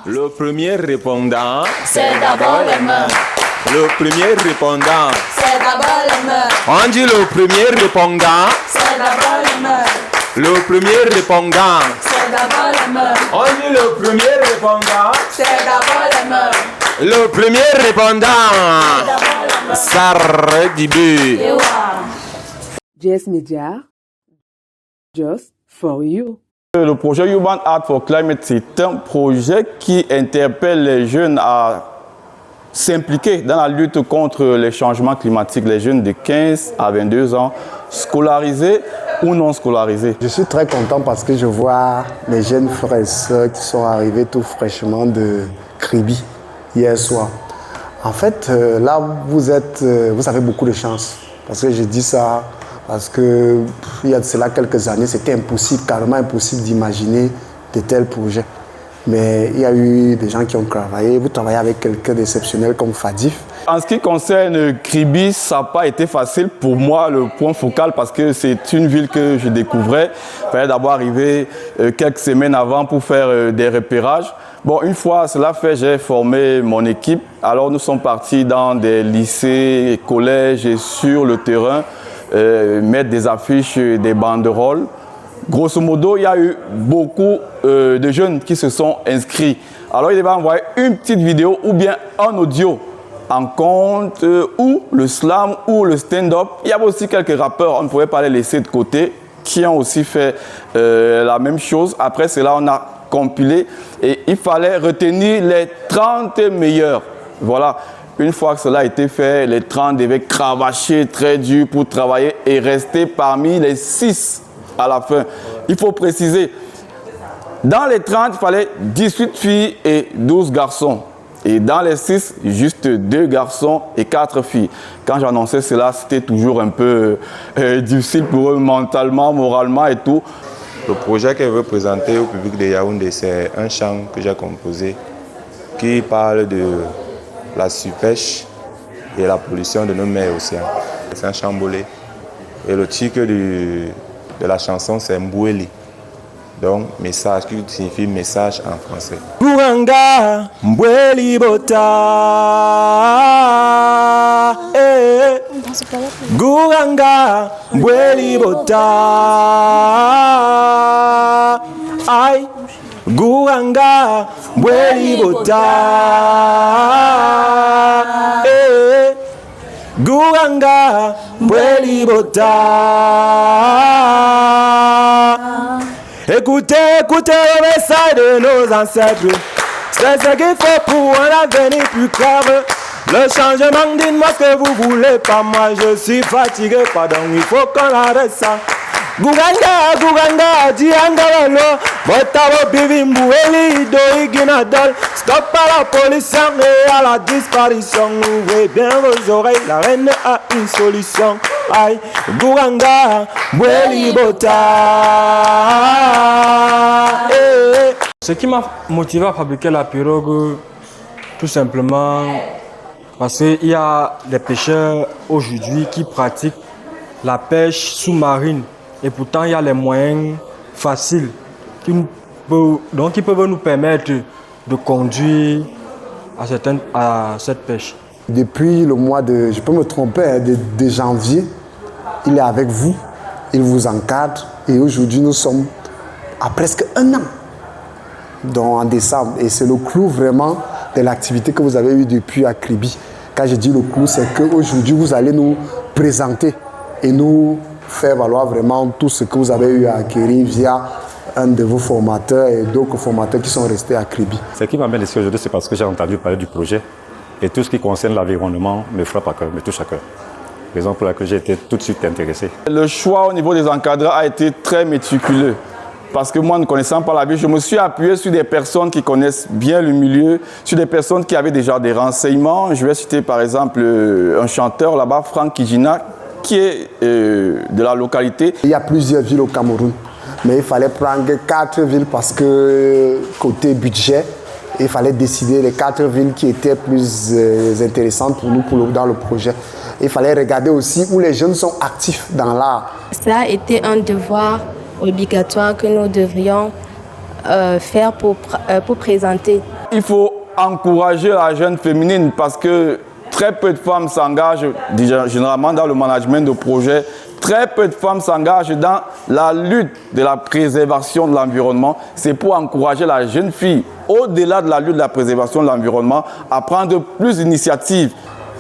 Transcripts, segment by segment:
Le premier répondant, c'est d'abord les mains. Le premier répondant, C'est d'abord les mains. on dit le premier répondant, C'est d'abord les mains. le premier répondant, C'est d'abord les mains. on dit le premier répondant, C'est d'abord les mains. le premier répondant, D'abord les mains. Sarre Dibé. Et voilà. JS Media, just for you. Le projet Urban Art for Climate, c'est un projet qui interpelle les jeunes à s'impliquer dans la lutte contre les changements climatiques. Les jeunes de 15 à 22 ans, scolarisés ou non scolarisés. Je suis très content parce que je vois les jeunes frères et sœurs qui sont arrivés tout fraîchement de Kribi hier soir. En fait, là, vous avez beaucoup de chance. Parce que je dis ça parce que il y a de cela quelques années, c'était impossible, carrément impossible d'imaginer de tels projets. Mais il y a eu des gens qui ont travaillé. Vous travaillez avec quelqu'un d'exceptionnel comme Fadif. En ce qui concerne Kribi, ça n'a pas été facile pour moi, le point focal, parce que c'est une ville que je découvrais. Il fallait d'abord arriver quelques semaines avant pour faire des repérages. Bon, une fois cela fait, j'ai formé mon équipe. Alors nous sommes partis dans des lycées, collèges et sur le terrain, mettre des affiches, des banderoles. Grosso modo, il y a eu beaucoup de jeunes qui se sont inscrits. Alors, ils devaient envoyer une petite vidéo ou bien un audio en compte ou le slam ou le stand-up. Il y avait aussi quelques rappeurs, on ne pouvait pas les laisser de côté, qui ont aussi fait la même chose. Après cela, on a compilé et il fallait retenir les 30 meilleurs. Voilà. Une fois que cela a été fait, les 30 devaient cravacher très dur pour travailler et rester parmi les 6 à la fin. Il faut préciser, dans les 30, il fallait 18 filles et 12 garçons. Et dans les 6, juste 2 garçons et 4 filles. Quand j'annonçais cela, c'était toujours un peu difficile pour eux mentalement, moralement et tout. Le projet que je veux présenter au public de Yaoundé, c'est un chant que j'ai composé qui parle de la surpêche et la pollution de nos mers et océans. C'est un chant bolé. Et le titre de la chanson, c'est Mboueli. Donc, message qui signifie message en français. Gouranga, Mboueli Bota. Gouranga, Mboueli Bota. Aïe. Gouranga, Mboueli Bota. Gouranga, Mboueli Bota. Écoutez, écoutez le message de nos ancêtres. C'est ce qu'il faut pour un avenir plus clair. Le changement, dites-moi que vous voulez pas. Moi, je suis fatigué, pardon, il faut qu'on arrête ça. Gouranga, Gouranga, Dianga Lolo, Botavo Bivim Boueli, Doiginadol. Stop à la pollution et à la disparition. Ouvrez bien vos oreilles, la reine a une solution. Aïe, Gouranga, Boueli Bota. Ce qui m'a motivé à fabriquer la pirogue, tout simplement, parce qu'il y a des pêcheurs aujourd'hui qui pratiquent la pêche sous-marine. Et pourtant, il y a les moyens faciles qui peuvent nous permettre de conduire à cette pêche. Depuis le mois de, je peux me tromper, hein, de janvier, il est avec vous, il vous encadre. Et aujourd'hui, nous sommes à presque 1 an, donc en décembre. Et c'est le clou vraiment de l'activité que vous avez eue depuis à Kribi. Quand je dis le clou, c'est qu'aujourd'hui, vous allez nous présenter et nous faire valoir vraiment tout ce que vous avez eu à acquérir via un de vos formateurs et d'autres formateurs qui sont restés à Kribi. Ce qui m'amène ici aujourd'hui, c'est parce que j'ai entendu parler du projet et tout ce qui concerne l'environnement me frappe à cœur, me touche à cœur. Raison pour laquelle j'ai été tout de suite intéressé. Le choix au niveau des encadrants a été très méticuleux. Parce que moi, ne connaissant pas la ville, je me suis appuyé sur des personnes qui connaissent bien le milieu, sur des personnes qui avaient déjà des renseignements. Je vais citer par exemple un chanteur là-bas, Franck Kijina, qui est de la localité. Il y a plusieurs villes au Cameroun, mais il fallait prendre 4 villes parce que côté budget, il fallait décider les 4 villes qui étaient plus intéressantes pour nous dans le projet. Il fallait regarder aussi où les jeunes sont actifs dans l'art. Cela a été un devoir obligatoire que nous devrions faire pour présenter. il faut encourager la jeune féminine parce que très peu de femmes s'engagent généralement dans le management de projet. Très peu de femmes s'engagent dans la lutte de la préservation de l'environnement. C'est pour encourager la jeune fille, au-delà de la lutte de la préservation de l'environnement, à prendre plus d'initiatives.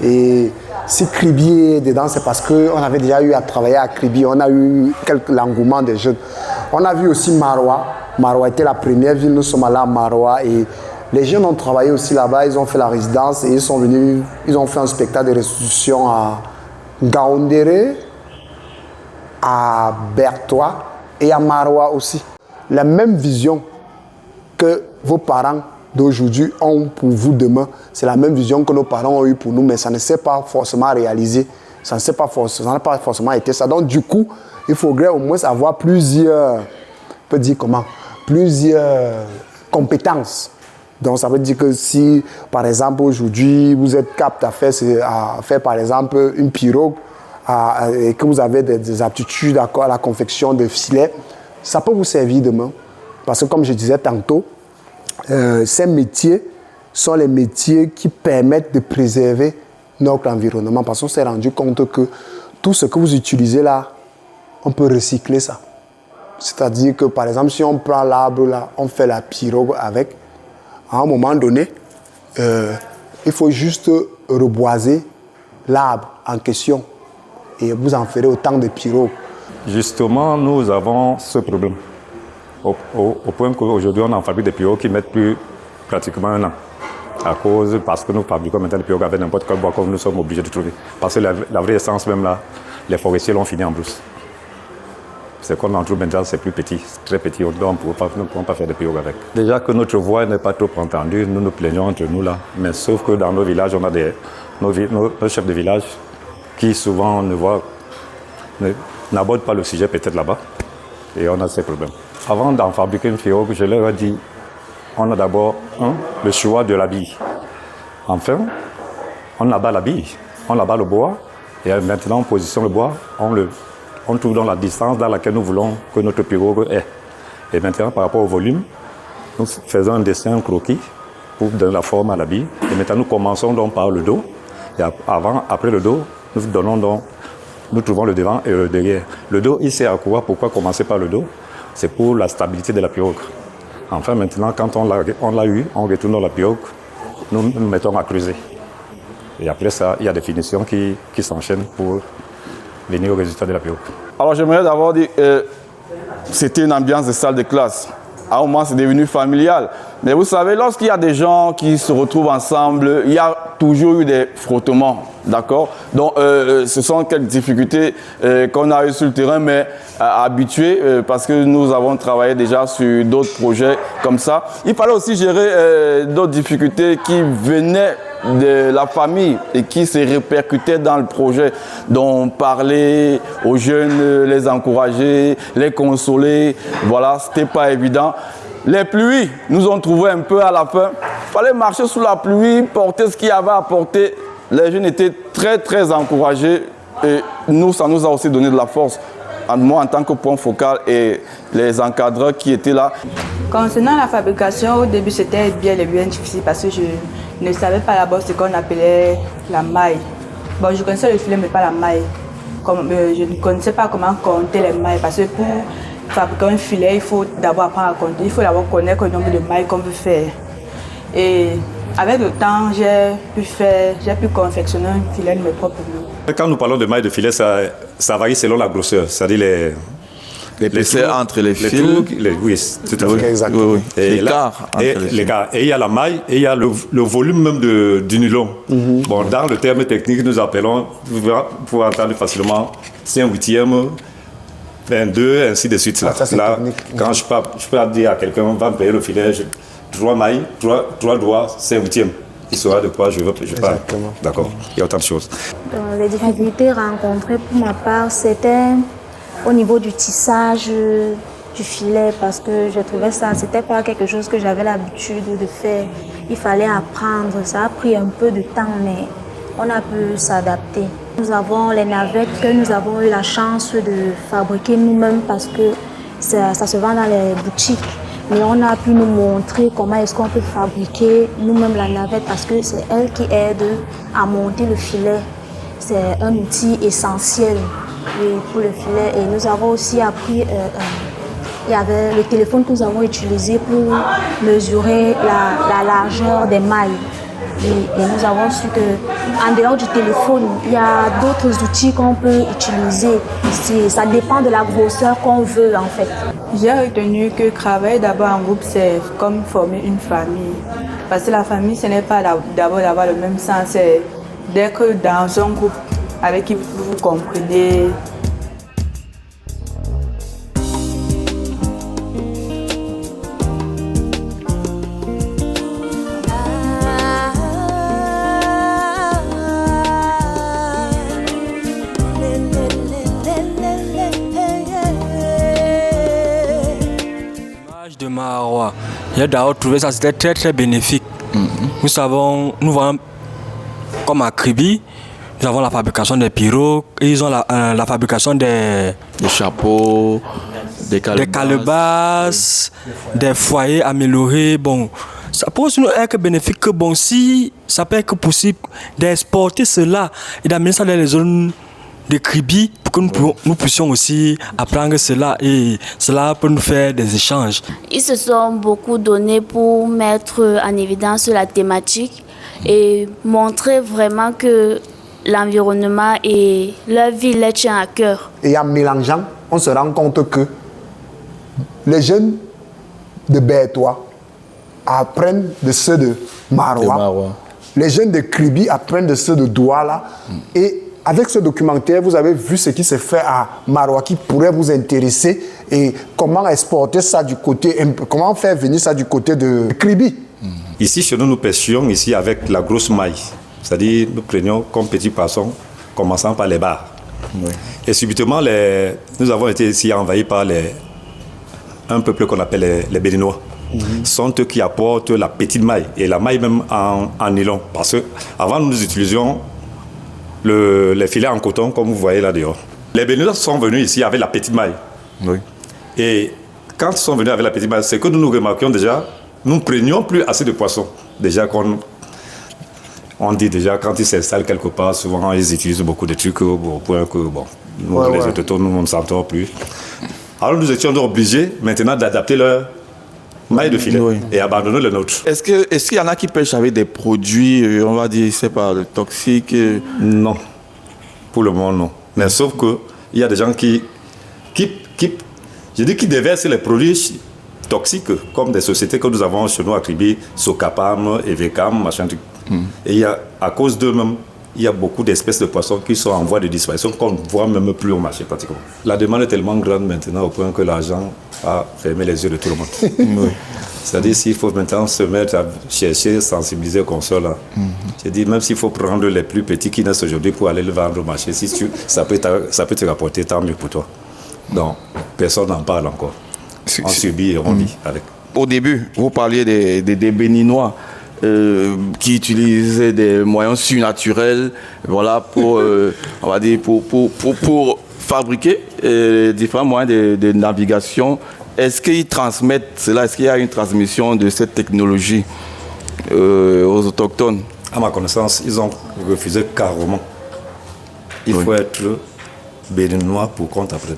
Et si Kribi est dedans, c'est parce qu'on avait déjà eu à travailler à Kribi. On a eu l'engouement des jeunes. On a vu aussi Maroua. Maroua était la première ville. Nous sommes allés à Maroua et les jeunes ont travaillé aussi là-bas. Ils ont fait la résidence et ils sont venus. Ils ont fait un spectacle de restitution à Gaoundéré, à Bertois et à Maroua aussi. La même vision que vos parents d'aujourd'hui ont pour vous demain, c'est la même vision que nos parents ont eu pour nous, mais ça ne s'est pas forcément réalisé, ça n'a pas forcément été ça. Donc du coup, il faudrait au moins avoir plusieurs, on peut dire comment, plusieurs compétences. Donc ça veut dire que si, par exemple, aujourd'hui, vous êtes apte à faire par exemple une pirogue, et que vous avez des aptitudes à la confection de filets, ça peut vous servir demain. Parce que comme je disais tantôt, ces métiers sont les métiers qui permettent de préserver notre environnement. Parce qu'on s'est rendu compte que tout ce que vous utilisez là, on peut recycler ça. C'est-à-dire que par exemple, si on prend l'arbre là, on fait la pirogue avec, à un moment donné, il faut juste reboiser l'arbre en question. Et vous en ferez autant de pirogues. Justement, nous avons ce problème. Au point qu'aujourd'hui, on en fabrique des pirogues qui mettent plus pratiquement un an. Parce que nous fabriquons maintenant des pirogues avec n'importe quel bois comme nous sommes obligés de trouver. Parce que la vraie essence même là, les forestiers l'ont fini en brousse. C'est qu'on en trouve maintenant, c'est plus petit, très petit. Donc on ne pourra pas faire de pirogues avec. Déjà que notre voix n'est pas trop entendue, nous nous plaignons entre nous là. Mais sauf que dans nos villages, on a nos chefs de village qui souvent n'abordent pas le sujet peut-être là-bas. Et on a ces problèmes. Avant d'en fabriquer une pirogue, je leur ai dit, on a d'abord le choix de la bille. Enfin, on abat la bille, on abat le bois, et maintenant on positionne le bois, on trouve dans la distance dans laquelle nous voulons que notre pirogue est. Et maintenant, par rapport au volume, nous faisons un dessin, un croquis, pour donner la forme à la bille. Et maintenant, nous commençons donc par le dos. Et après le dos, nous trouvons le devant et le derrière. Le dos, il sert à quoi? Pourquoi commencer par le dos? C'est pour la stabilité de la pirogue. Enfin, maintenant, quand on l'a eu, on retourne dans la pirogue, nous nous mettons à creuser. Et après ça, il y a des finitions qui s'enchaînent pour venir au résultat de la pirogue. Alors, j'aimerais d'abord dire, c'était une ambiance de salle de classe. À un moment, c'est devenu familial. Mais vous savez, lorsqu'il y a des gens qui se retrouvent ensemble, il y a toujours eu des frottements, d'accord? Donc, ce sont quelques difficultés qu'on a eues sur le terrain, mais habituées, parce que nous avons travaillé déjà sur d'autres projets comme ça. Il fallait aussi gérer d'autres difficultés qui venaient de la famille et qui se répercutaient dans le projet. Donc, parler aux jeunes, les encourager, les consoler, voilà, c'était pas évident. Les pluies nous ont trouvé un peu à la fin. Il fallait marcher sous la pluie, porter ce qu'il y avait à porter. Les jeunes étaient très, très encouragés et nous, ça nous a aussi donné de la force. Moi, en tant que point focal et les encadreurs qui étaient là. Concernant la fabrication, au début, c'était bien difficile parce que je ne savais pas d'abord ce qu'on appelait la maille. Bon, je connaissais le filet, mais pas la maille. Je ne connaissais pas comment compter les mailles parce que pour fabriquer un filet, il faut d'abord apprendre à compter. Il faut d'abord connaître le nombre de mailles qu'on veut faire. Et avec le temps, j'ai pu confectionner un filet de mes propres mains. Quand nous parlons de mailles de filet, ça varie selon la grosseur. C'est-à-dire l'épaisseur entre les fils. Oui, c'est tout à fait. Exactement. Oui. Et l'écart. Et il y a la maille et il y a le volume même du nylon. Bon, dans le terme technique, nous appelons, vous pouvez entendre facilement, c'est un huitième, 22, ainsi de suite. Là, quand je peux dire à quelqu'un, va me payer le filet, 3 mailles, 3 doigts, c'est un huitième. Il saura de quoi je parle. D'accord, il y a autant de choses. Donc, les difficultés rencontrées pour ma part, c'était au niveau du tissage du filet parce que je trouvais ça, c'était pas quelque chose que j'avais l'habitude de faire. Il fallait apprendre, ça a pris un peu de temps, mais on a pu s'adapter. Nous avons les navettes que nous avons eu la chance de fabriquer nous-mêmes parce que ça se vend dans les boutiques. Mais on a pu nous montrer comment est-ce qu'on peut fabriquer nous-mêmes la navette parce que c'est elle qui aide à monter le filet. C'est un outil essentiel pour le filet. Et nous avons aussi appris, il y avait le téléphone que nous avons utilisé pour mesurer la largeur des mailles. Et nous avons su qu'en dehors du téléphone, il y a d'autres outils qu'on peut utiliser. Ça dépend de la grosseur qu'on veut en fait. J'ai retenu que travailler d'abord en groupe, c'est comme former une famille. Parce que la famille, ce n'est pas d'abord d'avoir le même sens, c'est d'être dans un groupe avec qui vous comprenez. De Marois. J'ai d'abord trouvé ça c'était très très bénéfique. Nous voyons comme à Kribi, nous avons la fabrication des pirogues, et ils ont la fabrication des chapeaux, des calebasses, des foyers améliorés. Bon, ça peut aussi être bénéfique que bon, si ça peut être possible d'exporter cela et d'amener ça dans les zones de Kribi pour que nous puissions aussi apprendre cela et cela peut nous faire des échanges. Ils se sont beaucoup donnés pour mettre en évidence la thématique et montrer vraiment que l'environnement et leur vie les tient à cœur. Et en mélangeant, on se rend compte que les jeunes de Bertois apprennent de ceux de Marois. Les jeunes de Kribi apprennent de ceux de Douala. Et avec ce documentaire, vous avez vu ce qui se fait à Marois qui pourrait vous intéresser et comment exporter ça du côté, comment faire venir ça du côté de Kribi. Ici, chez nous, nous pêchions ici avec la grosse maille. C'est-à-dire, nous prenions comme petits poissons, commençant par les bars. Oui. Et subitement, nous avons été ici envahis par un peuple qu'on appelle les Béninois. Ce sont eux qui apportent la petite maille, et la maille même en nylon. Parce qu'avant, nous utilisions les filets en coton, comme vous voyez là dehors. Les Béninois sont venus ici avec la petite maille. Oui. Et quand ils sont venus avec la petite maille, c'est que nous remarquions déjà, nous ne prenions plus assez de poissons. Déjà on dit déjà, quand ils s'installent quelque part, souvent ils utilisent beaucoup de trucs au point que, bon, nous, les autochtones, nous ne s'entendons plus. Alors nous étions donc obligés maintenant d'adapter leur maille de filet et abandonner le nôtre. Est-ce qu'il y en a qui pêchent avec des produits, on va dire, c'est pas toxiques? Non, pour le moment non. Mais sauf qu'il y a des gens qui déversent les produits toxiques, comme des sociétés que nous avons chez nous à Kribi, Socapam, Evecam, machin truc. Et à cause d'eux-mêmes, il y a beaucoup d'espèces de poissons qui sont en voie de disparition, qu'on ne voit même plus au marché pratiquement. La demande est tellement grande maintenant au point que l'argent a fermé les yeux de tout le monde. C'est-à-dire s'il faut maintenant se mettre à chercher, sensibiliser au console, j'ai dit même s'il faut prendre les plus petits qui naissent aujourd'hui pour aller le vendre au marché, ça peut te rapporter, tant mieux pour toi. Donc personne n'en parle encore. On subit et on vit avec. Au début, vous parliez des Béninois. Qui utilisaient des moyens surnaturels, voilà, pour, on va dire, pour fabriquer différents moyens de navigation. Est-ce qu'ils transmettent cela? Est-ce qu'il y a une transmission de cette technologie aux autochtones? À ma connaissance, ils ont refusé carrément. Il faut être béninois pour qu'on t'apprenne.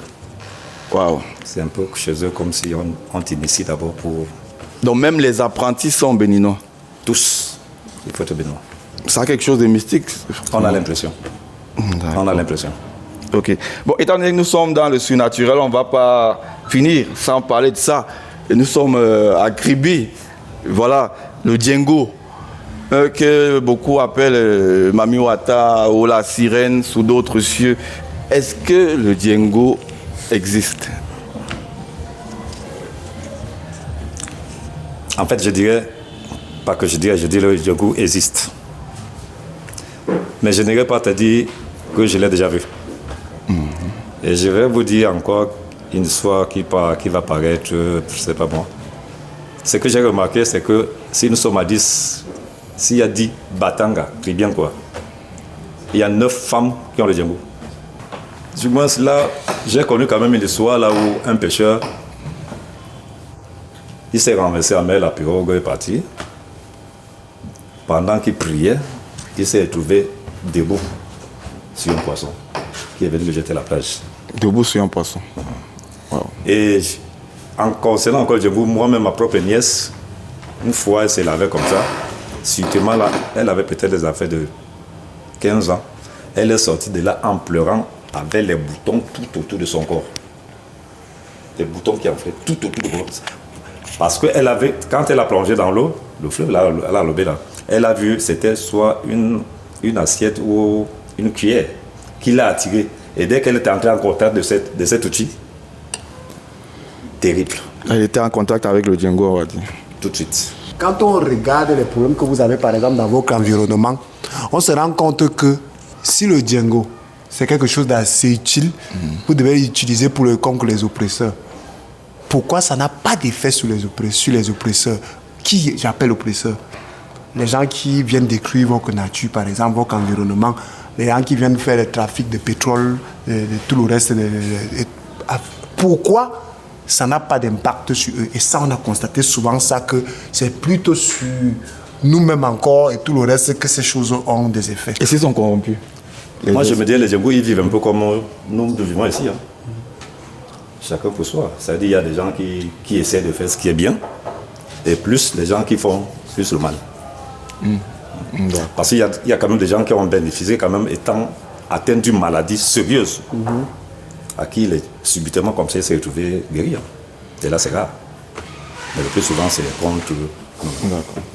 Wow. C'est un peu chez eux comme si on t'initie d'abord pour... Donc même les apprentis sont béninois? Tous, il faut être béninois. Ça a quelque chose de mystique? On a l'impression. On a l'impression. Ok. Bon, étant donné que nous sommes dans le surnaturel, on ne va pas finir sans parler de ça. Et nous sommes à Kribi. Voilà, le Djengo, que beaucoup appellent Mami Wata ou la sirène sous d'autres cieux. Est-ce que le Djengo existe? En fait, je dirais... Pas que je dis le Djengo existe. Mais je n'irai pas te dire que je l'ai déjà vu. Et je vais vous dire encore une histoire qui va paraître, je ne sais pas moi. Ce que j'ai remarqué, c'est que si nous sommes à 10, s'il y a 10 Batanga, c'est bien quoi, il y a 9 femmes qui ont le Djengo. Du moins, là, j'ai connu quand même une histoire là où un pêcheur Il s'est renversé à mer, la pirogue est partie. Pendant qu'il priait, il s'est retrouvé debout sur un poisson qui est venu le jeter à la plage. Debout sur un poisson. Wow. Et en concernant encore Djengou, moi-même, ma propre nièce, une fois, elle s'est lavée comme ça. Subitement, là, elle avait peut-être des affaires de 15 ans. Elle est sortie de là en pleurant avec les boutons tout autour de son corps. Des boutons qui enflaient tout autour de son corps. Parce que elle avait, quand elle a plongé dans l'eau, le fleuve, là, elle a lobé là, elle a vu, c'était soit une assiette ou une cuillère qui l'a attirée. Et dès qu'elle était entrée en contact de cet outil, terrible. Elle était en contact avec le Djengo, on va dire. Tout de suite. Quand on regarde les problèmes que vous avez, par exemple, dans votre environnement, on se rend compte que si le Djengo, c'est quelque chose d'assez utile, vous devez l'utiliser pour le contre les oppresseurs. Pourquoi ça n'a pas d'effet sur les oppresseurs? Qui j'appelle oppresseurs? Les gens qui viennent détruire votre nature, par exemple, votre environnement, les gens qui viennent faire le trafic de pétrole, de tout le reste. Pourquoi ça n'a pas d'impact sur eux? Et ça, on a constaté souvent ça, que c'est plutôt sur nous-mêmes encore et tout le reste que ces choses ont des effets. Et s'ils sont corrompus? Moi, je me dis, les Djengou, ils vivent un peu comme nous vivons ici. Hein. Chacun pour soi. C'est-à-dire qu'il y a des gens qui essaient de faire ce qui est bien, et plus les gens qui font plus le mal. Parce qu'il y a quand même des gens qui ont bénéficié, quand même, étant atteints d'une maladie sérieuse, à qui il est subitement comme ça, il s'est retrouvé guéri. Et là, c'est rare. Mais le plus souvent, c'est contre.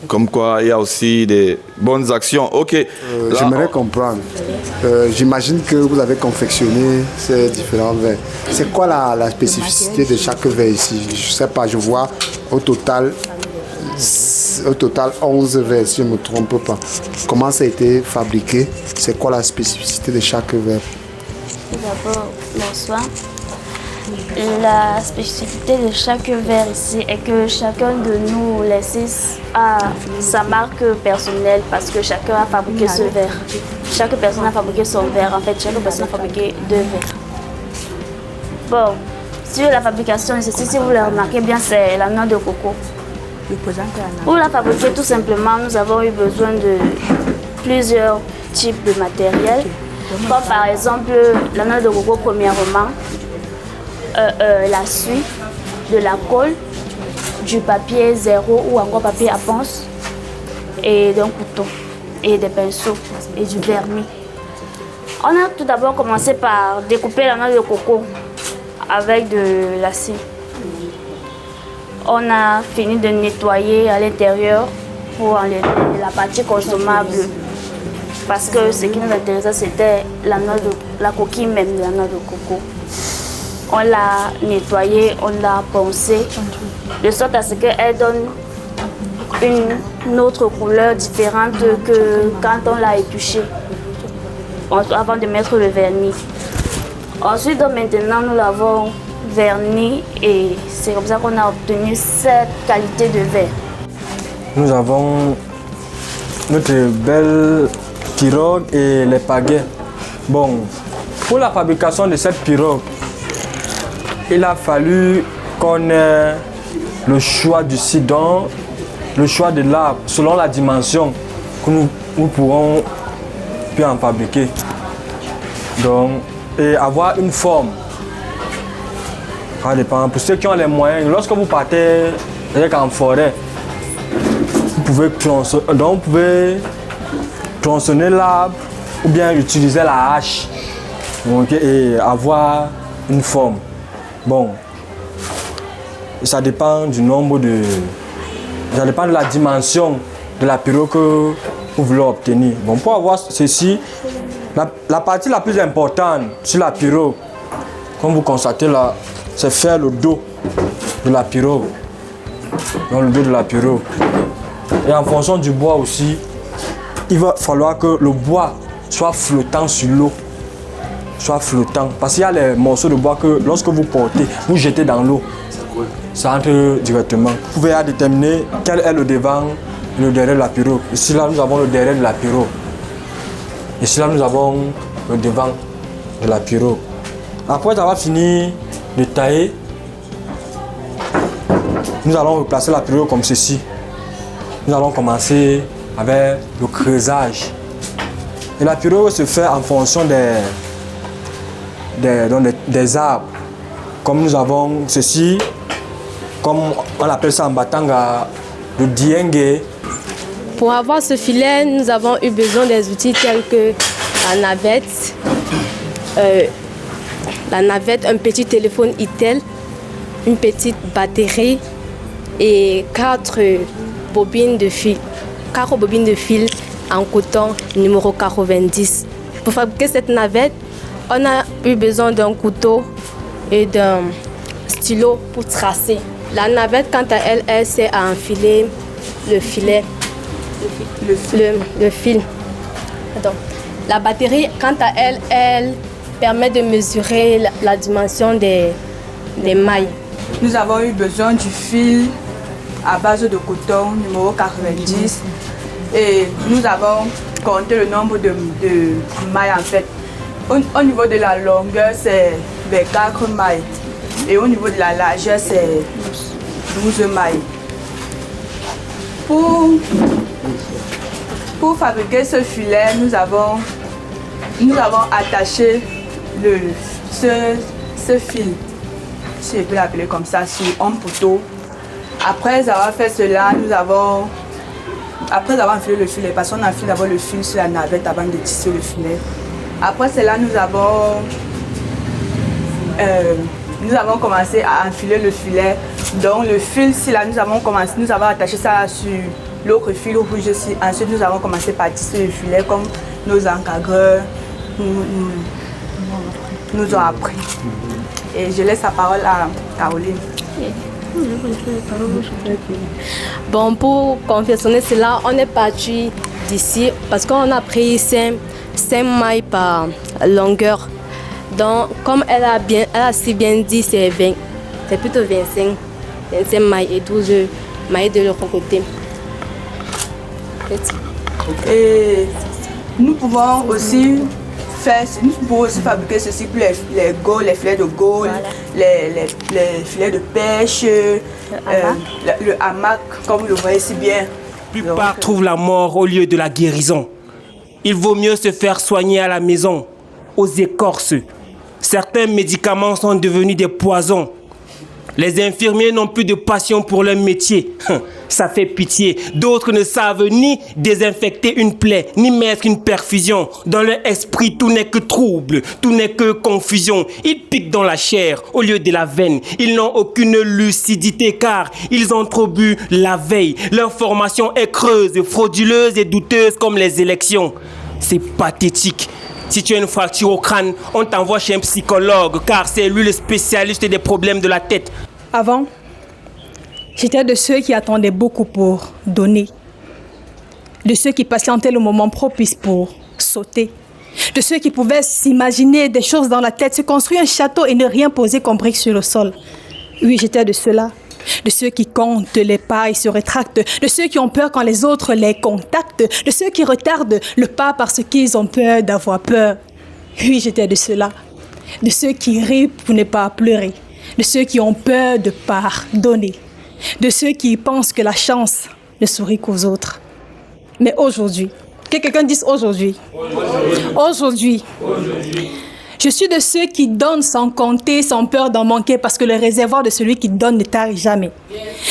Comme quoi, il y a aussi des bonnes actions. Ok. J'aimerais comprendre. J'imagine que vous avez confectionné ces différents verres. C'est quoi la spécificité de chaque verre ici? Je ne sais pas, je vois au total 11 verres, si je ne me trompe pas. Comment ça a été fabriqué? C'est quoi la spécificité de chaque verre? D'abord, bonsoir. La spécificité de chaque verre ici est que chacun de nous, les 6, a sa marque personnelle parce que chacun a fabriqué ce verre. Chaque personne a fabriqué son verre. En fait, chaque personne a fabriqué 2 verres. Bon, sur la fabrication de ceci, si vous le remarquez bien, c'est la noix de coco. Pour la fabriquer, tout simplement, nous avons eu besoin de plusieurs types de matériel. Comme par exemple, la noix de coco, premièrement, la suie, de la colle, du papier zéro ou encore papier à ponce, et d'un couteau, et des pinceaux, et du vernis. On a tout d'abord commencé par découper la noix de coco avec de la scie. On a fini de nettoyer à l'intérieur pour enlever la partie consommable. Parce que ce qui nous intéressait, c'était la coquille même de la noix de coco. On l'a nettoyée, on l'a poncée, de sorte à ce qu'elle donne une autre couleur différente que quand on l'a épluchée, avant de mettre le vernis. Ensuite, maintenant, nous l'avons verni et c'est comme ça qu'on a obtenu cette qualité de verre. Nous avons notre belle pirogue et les pagaies. Bon, pour la fabrication de cette pirogue, il a fallu qu'on ait le choix du sidon, le choix de l'arbre, selon la dimension que nous pourrons puis en fabriquer. Donc, et avoir une forme. Ça dépend. Pour ceux qui ont les moyens, lorsque vous partez en forêt, vous pouvez tronçonner l'arbre ou bien utiliser la hache, donc, et avoir une forme. Bon, ça dépend du nombre de... Ça dépend de la dimension de la pirogue que vous voulez obtenir. Bon, pour avoir ceci, la partie la plus importante sur la pirogue, comme vous constatez là, c'est faire le dos de la pirogue. Dans le dos de la pirogue. Et en fonction du bois aussi, il va falloir que le bois soit flottant sur l'eau. Soit flottant. Parce qu'il y a les morceaux de bois que lorsque vous portez, vous jetez dans l'eau. Ça entre directement. Vous pouvez déterminer quel est le devant et le derrière de la pirogue. Ici là, nous avons le derrière de la pirogue. Ici là, nous avons le devant de la pirogue. Après avoir fini de tailler, nous allons replacer la pirogue comme ceci. Nous allons commencer avec le creusage. Et la pirogue se fait en fonction des arbres. Comme nous avons ceci, comme on appelle ça en batanga, le diengue. Pour avoir ce filet, nous avons eu besoin des outils tels que la navette, un petit téléphone Itel, une petite batterie et 4 bobines de fil. 4 bobines de fil en coton numéro 90. Pour fabriquer cette navette, on a eu besoin d'un couteau et d'un stylo pour tracer. La navette, quant à elle, elle sert à enfiler le filet. Le fil. Pardon. La batterie, quant à elle, elle permet de mesurer la dimension des mailles. Nous avons eu besoin du fil à base de coton numéro 90 et nous avons compté le nombre de mailles en fait. Au niveau de la longueur, c'est 24 mailles et au niveau de la largeur, c'est 12 mailles. Pour fabriquer ce filet, nous avons attaché ce fil, si je peux l'appeler comme ça, sur un poteau. Après avoir fait cela, après avoir enfilé le filet, parce qu'on enfile d'abord le fil sur la navette avant de tisser le filet. Après cela, nous avons commencé à enfiler le filet. Donc le fil, nous avons attaché ça sur l'autre fil rouge ici. Ensuite, nous avons commencé par tisser le filet comme nos encadreurs nous ont appris. Et je laisse la parole à Caroline. Bon, pour confectionner cela, on est parti d'ici parce qu'on a pris 5 mailles par longueur. Donc, comme elle a si bien dit, c'est plutôt 25 mailles et 12 mailles de l'autre côté. Et nous pouvons aussi fabriquer ceci pour les filets de gaule, voilà. les filets de pêche, le hamac, comme vous le voyez si bien. La plupart trouvent la mort au lieu de la guérison. Il vaut mieux se faire soigner à la maison, aux écorces. Certains médicaments sont devenus des poisons. Les infirmiers n'ont plus de passion pour leur métier. Ça fait pitié. D'autres ne savent ni désinfecter une plaie, ni mettre une perfusion. Dans leur esprit, tout n'est que trouble, tout n'est que confusion. Ils piquent dans la chair au lieu de la veine. Ils n'ont aucune lucidité car ils ont trop bu la veille. Leur formation est creuse, frauduleuse et douteuse comme les élections. C'est pathétique. Si tu as une fracture au crâne, on t'envoie chez un psychologue car c'est lui le spécialiste des problèmes de la tête. Avant, j'étais de ceux qui attendaient beaucoup pour donner, de ceux qui patientaient le moment propice pour sauter, de ceux qui pouvaient s'imaginer des choses dans la tête, se construire un château et ne rien poser comme brique sur le sol. Oui, j'étais de ceux-là, de ceux qui comptent les pas et se rétractent, de ceux qui ont peur quand les autres les contactent, de ceux qui retardent le pas parce qu'ils ont peur d'avoir peur. Oui, j'étais de ceux-là, de ceux qui rient pour ne pas pleurer, de ceux qui ont peur de pardonner, de ceux qui pensent que la chance ne sourit qu'aux autres. Mais aujourd'hui, que quelqu'un dise aujourd'hui, aujourd'hui, je suis de ceux qui donnent sans compter, sans peur d'en manquer, parce que le réservoir de celui qui donne ne tarit jamais.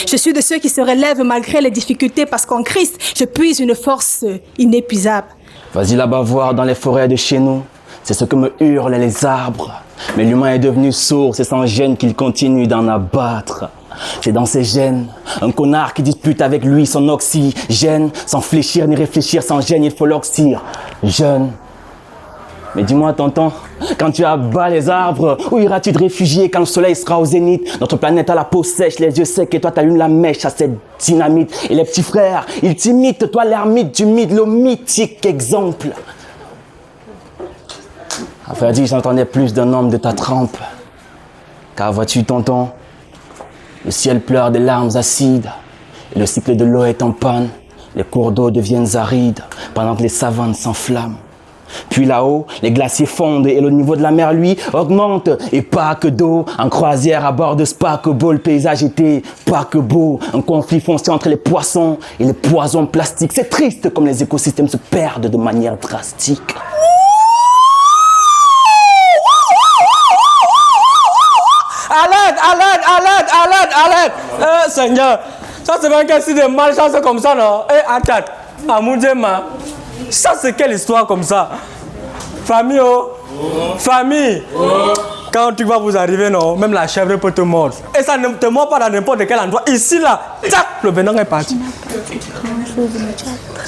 Je suis de ceux qui se relèvent malgré les difficultés, parce qu'en Christ, je puise une force inépuisable. Vas-y là-bas voir dans les forêts de chez nous, c'est ce que me hurlent les arbres. Mais l'humain est devenu sourd, c'est sans gêne qu'il continue d'en abattre. J'ai dans ses gènes un connard qui dispute avec lui son oxygène, sans fléchir ni réfléchir, sans gêne, il faut l'oxyre. Jeune. Mais dis-moi, tonton, quand tu abats les arbres, où iras-tu te réfugier quand le soleil sera au zénith? Notre planète a la peau sèche, les yeux secs, et toi t'allumes la mèche à cette dynamite. Et les petits frères, ils t'imitent, toi l'ermite du mythe, le mythique exemple. À vrai dire, j'entendais plus d'un homme de ta trempe. Car vois-tu, tonton, le ciel pleure des larmes acides, et le cycle de l'eau est en panne, les cours d'eau deviennent arides, pendant que les savanes s'enflamment. Puis là-haut, les glaciers fondent et le niveau de la mer, lui, augmente. Et pas que d'eau, en croisière à bord de ce paquebot, le paysage était pas que beau. Un conflit foncier entre les poissons et les poisons plastiques. C'est triste comme les écosystèmes se perdent de manière drastique. Alerte! Seigneur, ça c'est pas qu'un signe de malchance comme ça, non? Attends, Amoudjema, ça c'est quelle histoire comme ça? Famille, famille. Quand tu vas vous arriver, non, même la chèvre peut te mordre. Et ça ne te mord pas dans n'importe quel endroit. Ici, là, tac, le venin est parti.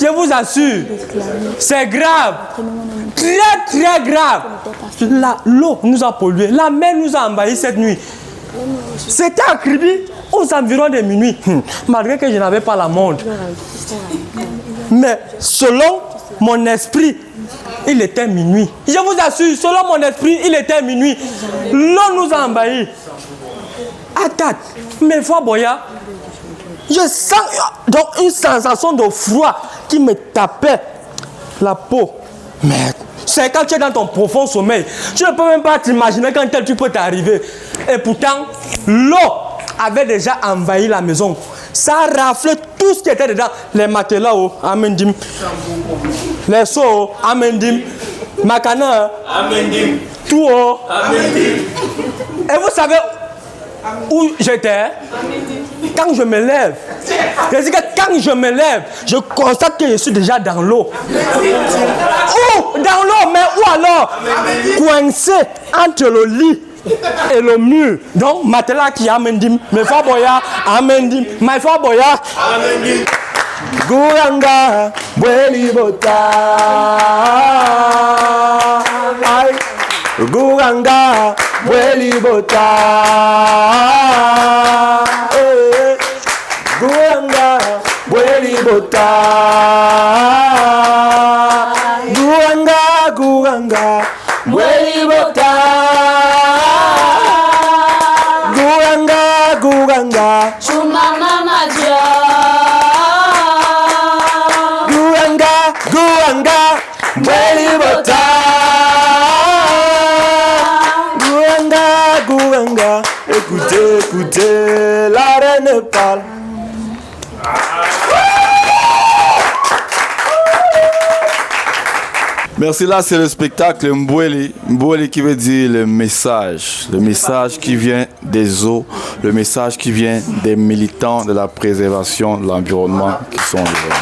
Je vous assure, c'est grave. Très grave. L'eau nous a pollué. La mer nous a envahis cette nuit. C'était à Kribi aux environs de minuit. Malgré que je n'avais pas la montre. Mais selon mon esprit, il était minuit. Je vous assure, selon mon esprit, il était minuit. L'eau nous a envahis. Attends, mais fois Boya, je sens donc une sensation de froid qui me tapait la peau. Mais c'est quand tu es dans ton profond sommeil. Tu ne peux même pas t'imaginer quand tel truc peut t'arriver. Et pourtant, l'eau avait déjà envahi la maison. Ça a raflé tout ce qui était dedans. Les matelas, amendim. Les seaux, amendim. Makana, amendim. Tout, amendim. Et vous savez où j'étais? Quand je me lève, je dis que quand je me lève, je constate que je suis déjà dans l'eau. Où? Dans l'eau, mais où alors? Coincé entre le lit et le mur. Donc, matelas qui amendim, mes frères boya, amendim, my frère boya, amendim. Guranga, Bweli Bota. Guranga, Bweli Bota. Guranga, Bweli Bota. Guranga, Bweli Bota. Guranga, Chuma mama Dieu. Guranga, Bweli Bota. Guranga, écoutez, la reine parle. Merci, là c'est le spectacle Mbweli. Mbweli qui veut dire le message qui vient des eaux, le message qui vient des militants de la préservation de l'environnement qui sont là.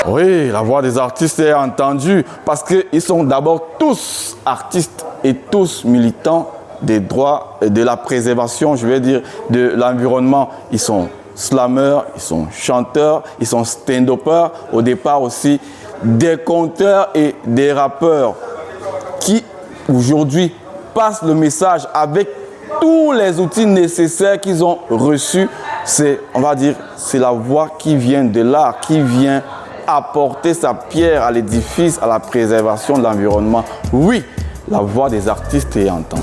Oui, la voix des artistes est entendue parce qu'ils sont d'abord tous artistes et tous militants des droits et de la préservation, je vais dire, de l'environnement. Ils sont slameurs, ils sont chanteurs, ils sont stand-uppers, au départ aussi des conteurs et des rappeurs qui aujourd'hui passent le message avec tous les outils nécessaires qu'ils ont reçus. C'est, on va dire, c'est la voix qui vient de l'art, qui vient apporter sa pierre à l'édifice, à la préservation de l'environnement. Oui, la voix des artistes est entendue.